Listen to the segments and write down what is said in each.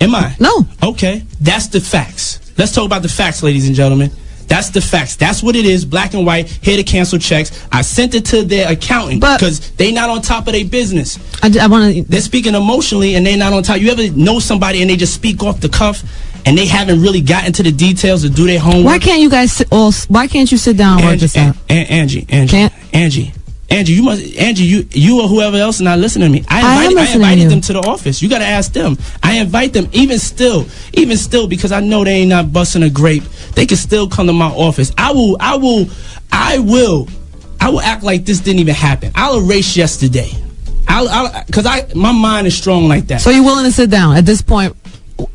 Am I? No. Okay, that's the facts. Let's talk about the facts, ladies and gentlemen. That's the facts. That's what it is, black and white. Here to cancel checks. I sent it to their accountant because they not on top of their business. I want to. They're speaking emotionally and they're not on top. You ever know somebody and they just speak off the cuff and they haven't really gotten to the details to do their homework? Why can't you guys why can't you sit down and work this out? Angie, you or whoever else not listening to me. I invited them to the office. You got to ask them. I invite them even still, because I know they ain't not busting a grape. They can still come to my office. I will act like this didn't even happen. I'll erase yesterday. Because my mind is strong like that. So you're willing to sit down at this point?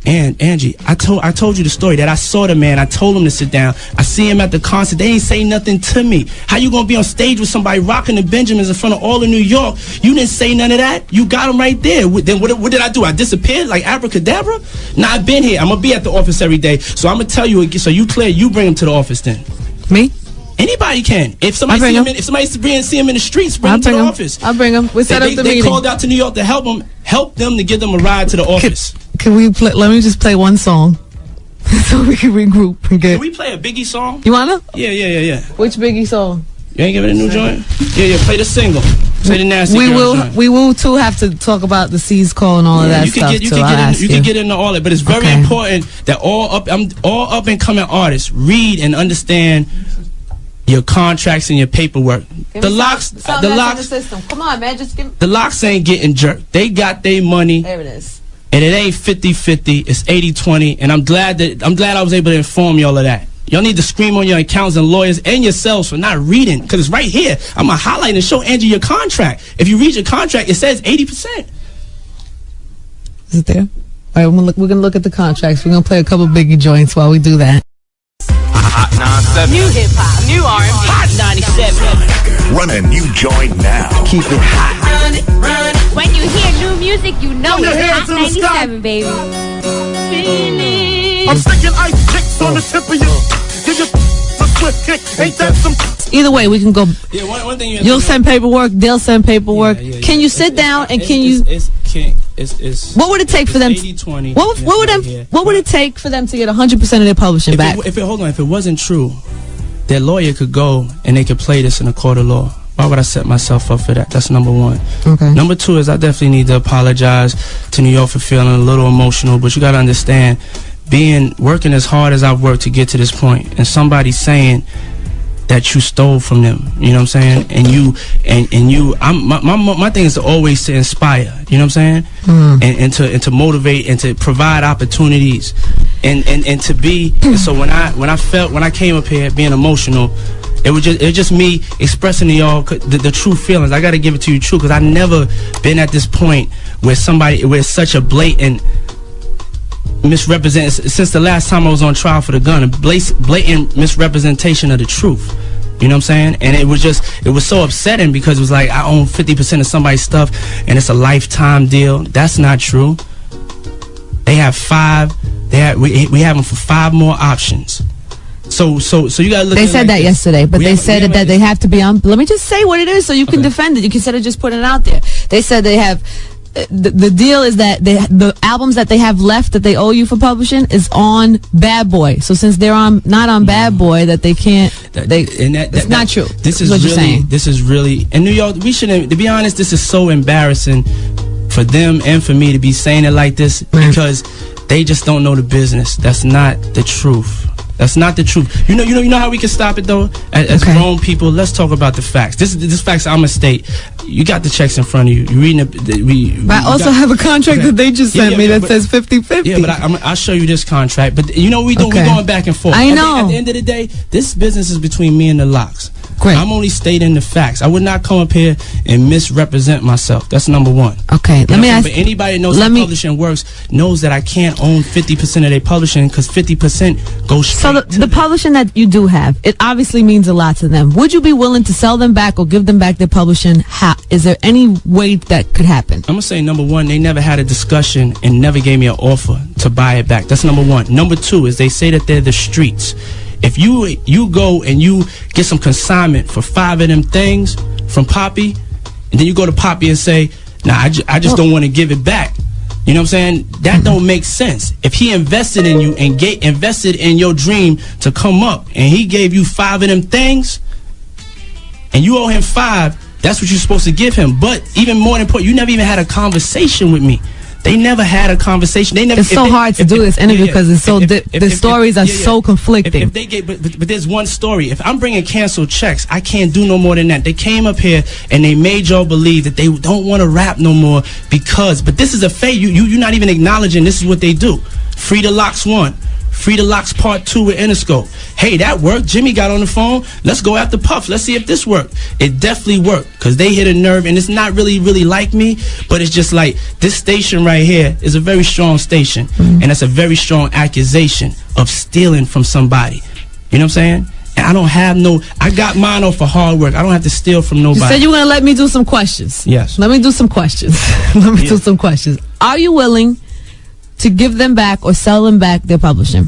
And Angie, I told you the story that I saw the man. I told him to sit down. I see him at the concert. They ain't say nothing to me. How you gonna be on stage with somebody rocking the Benjamins in front of all of New York? You didn't say none of that. You got him right there. Then what did I do? I disappeared like abracadabra? Nah, I've been here. I'm gonna be at the office every day. So I'm gonna tell you again. So you clear. You bring him to the office then. Me? Anybody can. If somebody see him in the streets, bring him to the office. I'll bring him. We set up the meeting. They called out to New York to help them to give them a ride to the office. Can we play? Let me just play one song, so we can regroup and get. Can we play a Biggie song? You wanna? Yeah. Which Biggie song? You ain't giving a new joint? Yeah. Play the single. Play the nasty. We will too have to talk about the C's call and all of that stuff. You can get into all that, but it's very important that all up and coming artists read and understand your contracts and your paperwork. The locks in the system. Come on, man, just give me. The locks ain't getting jerked. They got their money. There it is. And it ain't 50-50. It's 80-20. And I'm glad I was able to inform y'all of that. Y'all need to scream on your accountants and lawyers and yourselves for not reading, because it's right here. I'm gonna highlight and show Angie your contract. If you read your contract, it says 80%. Is it there? All right, we're gonna look at the contracts. We're gonna play a couple Biggie joints while we do that. Hot 97. New hip hop, new R&B. Hot 97. Run a new joint now. Keep it hot. Run it. When you hear new music, you know it's Hot 97, baby. I'm sticking ice chicks on the tip of you. Give you a swift kick. Ain't that some? Either way, we can go. Yeah, one thing you'll send paperwork. They'll send paperwork. Can you sit down and can you? What would it take for them? 80-20. What would it take for them to get 100% of their publishing back? If it wasn't true, their lawyer could go and they could play this in a court of law. Why would I set myself up for that? That's number one. Okay. Number two is I definitely need to apologize to New York for feeling a little emotional, but you got to understand, working as hard as I've worked to get to this point, and somebody saying that you stole from them, you know what I'm saying? My thing is to always to inspire, you know what I'm saying? And to motivate and to provide opportunities and to be. And so when I came up here being emotional, it was just me expressing to y'all the true feelings. I got to give it to you true, because I never been at this point where such a blatant since the last time I was on trial for the gun, a blatant misrepresentation of the truth. You know what I'm saying? And it was so upsetting, because it was like I own 50% of somebody's stuff and it's a lifetime deal. That's not true. They have we have them for 5 more options. So you gotta look. They said that yesterday, but they said that they have to be on. Let me just say what it is, so you can defend it. You can instead of just putting it out there. They said they have. The deal is that the albums that they have left that they owe you for publishing is on Bad Boy. So since they're not on Bad Boy, that they can't. It's not true. This is really in New York. We shouldn't. To be honest, this is so embarrassing for them and for me to be saying it like this, because they just don't know the business. That's not the truth. That's not the truth. You know how we can stop it though? As grown people, let's talk about the facts. This facts I'm gonna state. You got the checks in front of you. You're reading it. But I also have a contract that they just sent me that says 50-50. Yeah, but I'll show you this contract. But you know we going back and forth. I know. At the end of the day, this business is between me and the locks. Great. I'm only stating the facts. I would not come up here and misrepresent myself. That's number one. Okay, let me ask. But anybody knows how publishing works knows that I can't own 50% of their publishing, because 50% goes straight to the publishing that you do have, it obviously means a lot to them. Would you be willing to sell them back or give them back their publishing? How is there any way that could happen? I'm gonna say number one, they never had a discussion and never gave me an offer to buy it back. That's number one. Number two is they say that they're the streets. If you go and you get some consignment for 5 of them things from Poppy, and then you go to Poppy and say, nah, I just don't want to give it back, You know what I'm saying? That don't make sense. If he invested in you and invested in your dream to come up, and he gave you 5 of them things, and you owe him 5, that's what you're supposed to give him. But even more important, you never even had a conversation with me. They never had a conversation. They never. It's so hard to do this interview because it's so the stories are so conflicting. If they get, but there's one story. If I'm bringing canceled checks, I can't do no more than that. They came up here and they made y'all believe that they don't want to rap no more because. But this is a fake. You're not even acknowledging this is what they do. Free the Locks 1. Free the Locks Part 2 with Interscope. Hey, that worked. Jimmy got on the phone. Let's go after Puff. Let's see if this worked. It definitely worked because they hit a nerve, and it's not really like me, but it's just like this station right here is a very strong station, and that's a very strong accusation of stealing from somebody. You know what I'm saying? And I don't have I got mine off for hard work. I don't have to steal from nobody. You said you were going to let me do some questions. Yes. Let me do some questions. Do some questions. Are you willing to give them back or sell them back their publishing?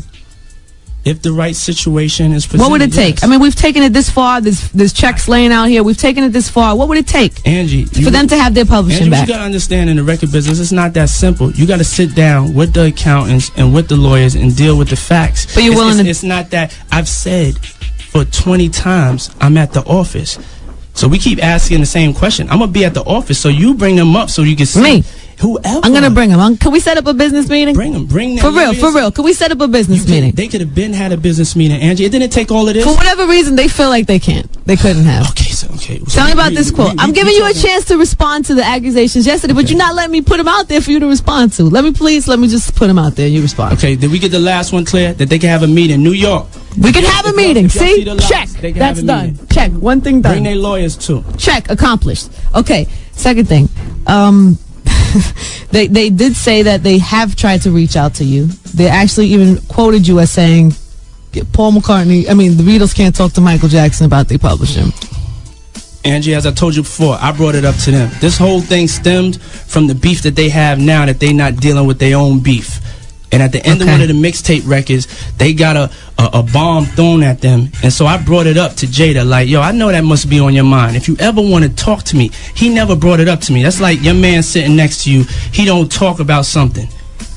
If the right situation is presented, what would it take? Yes. I mean, we've taken it this far. There's checks laying out here. We've taken it this far. What would it take, Angie, for them to have their publishing back? You got to understand, in the record business, it's not that simple. You got to sit down with the accountants and with the lawyers and deal with the facts. But you're willing to... It's not that. I've said for 20 times I'm at the office. So we keep asking the same question. I'm going to be at the office, so you bring them up so you can see. Me? Whoever. I'm going to bring them. Can we set up a business meeting? Bring them. Bring them. For real. Can we set up a business meeting? They could have had a business meeting, Angie. It didn't take all of this. For whatever reason, they feel like they can't. They couldn't have. Okay, so Tell me about this quote. I'm giving you a chance to respond to the accusations yesterday, but you're not letting me put them out there for you to respond to. Let me just put them out there and you respond. Okay, did we get the last one clear? That they can have a meeting in New York. We can have a meeting. See? Check. That's done. Meeting. Check. One thing done. Bring their lawyers too. Check. Accomplished. Okay. Second thing. They did say that they have tried to reach out to you. They actually even quoted you as saying, the Beatles can't talk to Michael Jackson about their publishing. Angie, as I told you before, I brought it up to them. This whole thing stemmed from the beef that they have now, that they not dealing with their own beef. And at the end of one of the mixtape records, they got a bomb thrown at them. And so I brought it up to Jada, like, yo, I know that must be on your mind. If you ever want to talk to me, he never brought it up to me. That's like your man sitting next to you, he don't talk about something.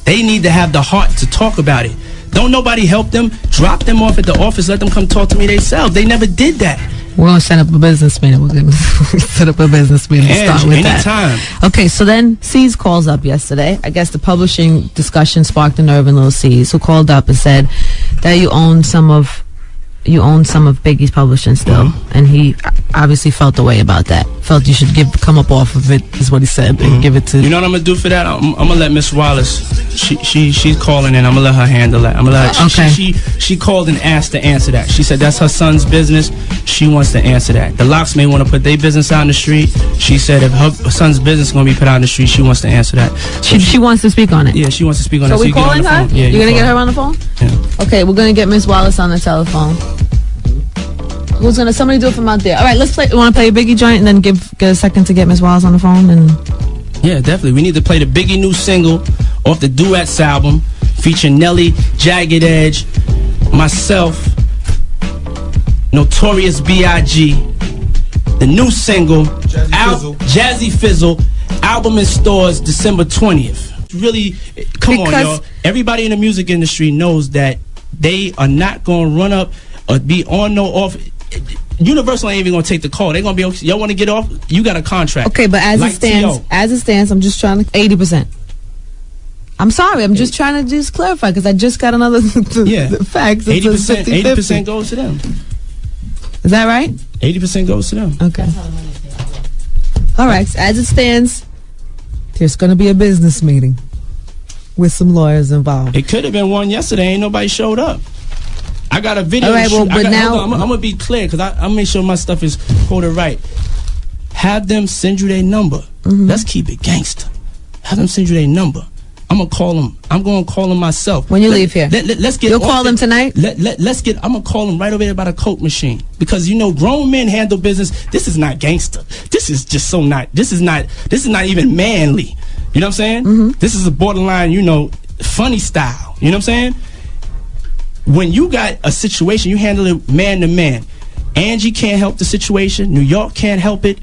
They need to have the heart to talk about it. Don't nobody help them. Drop them off at the office, let them come talk to me themselves. They never did that. We're going to set up a business meeting. We're going to set up a business meeting. Start with anytime. That. Okay, so then C's calls up yesterday. I guess the publishing discussion sparked a nerve in Lil C's, who called up and said that you own some of Biggie's publishing still, and he obviously felt the way about that. Felt you should come up off of it, is what he said, and give it to. You know what I'm gonna do for that? I'm gonna let Miss Wallace. She's calling in. I'm gonna let her handle that. I'm gonna let her. Okay. She called and asked to answer that. She said that's her son's business. She wants to answer that. The Locks may want to put their business out in the street. She said if her son's business is gonna be put out in the street, she wants to answer that. So she wants to speak on it. Yeah, she wants to speak on it. So we calling her? Yeah, you're gonna get her on the phone? Yeah. Okay, we're gonna get Miss Wallace on the telephone. Who's gonna somebody do it from out there? All right, let's play. You want to play a Biggie joint and then get a second to get Miss Wallace on the phone? And yeah, definitely. We need to play the Biggie new single off the Duets album, featuring Nelly, Jagged Edge, myself, Notorious B.I.G. The new single, Jazzy Fizzle, album in stores December 20th. Really, come on, y'all. Everybody in the music industry knows that they are not going to run up or be on no off. Universal ain't even gonna take the call. They're gonna be, okay, y'all want to get off? You got a contract. Okay, but as it stands, I'm just trying to 80%. I'm sorry, I'm just trying to just clarify because I just got another facts. 80% goes to them. Is that right? 80% goes to them. Okay. All right. So as it stands, there's gonna be a business meeting with some lawyers involved. It could have been one yesterday. Ain't nobody showed up. I got a video. All right, well, but now I'm gonna be clear because I'm make sure my stuff is quoted right. Have them send you their number. Let's keep it gangster. Have them send you their number. I'm gonna call them. I'm gonna call them myself. When you leave here, let's get. You'll call them tonight. Let's get. I'm gonna call them right over there by the Coke machine because you know grown men handle business. This is not gangster. This is just so not. This is not even manly. You know what I'm saying? This is a borderline. You know, funny style. You know what I'm saying? When you got a situation, you handle it man to man. Angie can't help the situation. New York can't help it.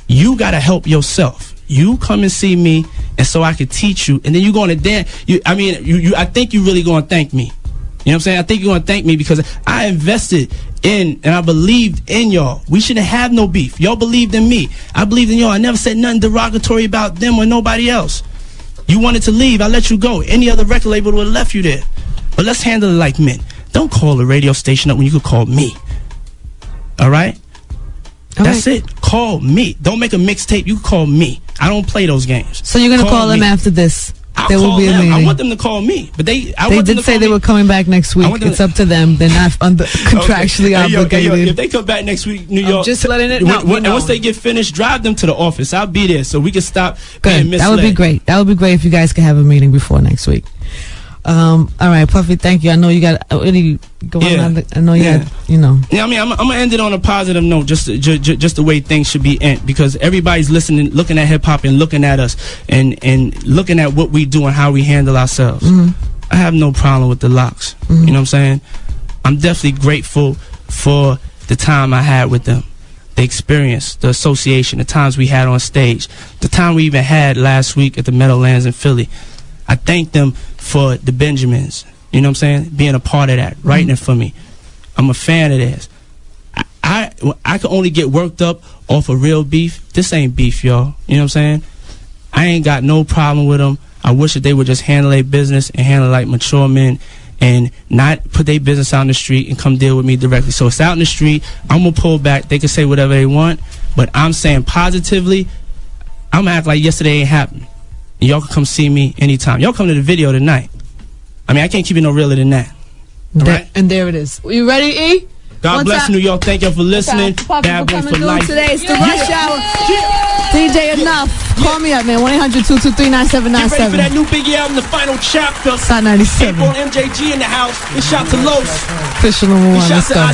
You got to help yourself. You come and see me and so I could teach you. And then you going to dance. I think you really going to thank me. You know what I'm saying? I think you're going to thank me because I invested in and I believed in y'all. We shouldn't have no beef. Y'all believed in me. I believed in y'all. I never said nothing derogatory about them or nobody else. You wanted to leave. I let you go. Any other record label would have left you there. But let's handle it like men. Don't call the radio station up when you could call me. All right? That's it. Call me. Don't make a mixtape. You call me. I don't play those games. So you're going to call them after this? There will be a meeting. I want them to call me, but they did say they were coming back next week. It's up to them. They're not contractually obligated. If they come back next week, New York, just letting it know. And once they get finished, drive them to the office. I'll be there so we can stop being misled. That would be great. That would be great if you guys could have a meeting before next week. All right, Puffy, thank you. I know you got any going on. I know you had, Yeah, I mean, I'm gonna end it on a positive note, just the way things should be end, because everybody's listening, looking at hip hop and looking at us and looking at what we do and how we handle ourselves. I have no problem with the Locks. You know what I'm saying? I'm definitely grateful for the time I had with them, the experience, the association, the times we had on stage, the time we even had last week at the Meadowlands in Philly. I thank them for the Benjamins, you know what I'm saying, being a part of that, writing it for me. I'm a fan of theirs. I can only get worked up off of real beef. This ain't beef, y'all. You know what I'm saying? I ain't got no problem with them. I wish that they would just handle their business and handle like mature men and not put their business out in the street and come deal with me directly. So it's out in the street. I'm going to pull back. They can say whatever they want, but I'm saying positively, I'm going to act like yesterday ain't happened. Y'all can come see me anytime. Y'all come to the video tonight. I mean, I can't keep it no realer than that. All right? And there it is. You ready, E? God bless New York. Thank y'all for listening. Bad Boy for life. Today. It's the Rush Hour. DJ Enough. Call me up, man. 1-800-223-9797. Get ready for that new Biggie album, The Final Chapter. Hot 97. April MJG in the house. And shout to Los. Official number one. Let's go.